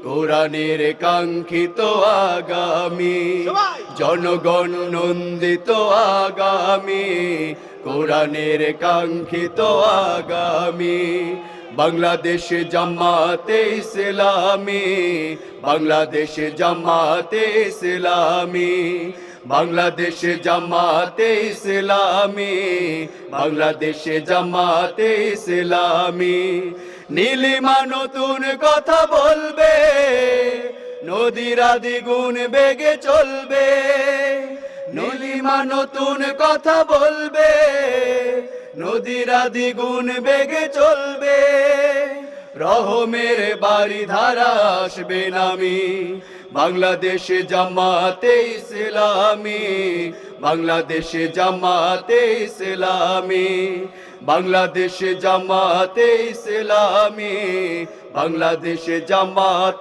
কোরআনের কাঙ্ক্ষিত আগামী, জনগণ নন্দিত আগামী, কোরআনের কাঙ্ক্ষিত আগামী। বাংলাদেশ জামাতে ইসলামী, বাংলাদেশ জামাতে ইসলামী, বাংলাদেশ জামাতে ইসলামী, বাংলাদেশ জামাতে ইসলামী। নীলিমা নতুন কথা বলবে, নদীরা দ্বিগুণ বেগে চলবে। নীলিমা নতুন কথা বলবে, নদীরা দ্বিগুণ বেগে চলবে। রহমের বাড়ি ধারা আসবে নামি, বাংলাদেশ জামাতে ইসলামী, বাংলাদেশ জামাতে ইসলামী, বাংলাদেশ জামাতে ইসলামী, বাংলাদেশ জামাত।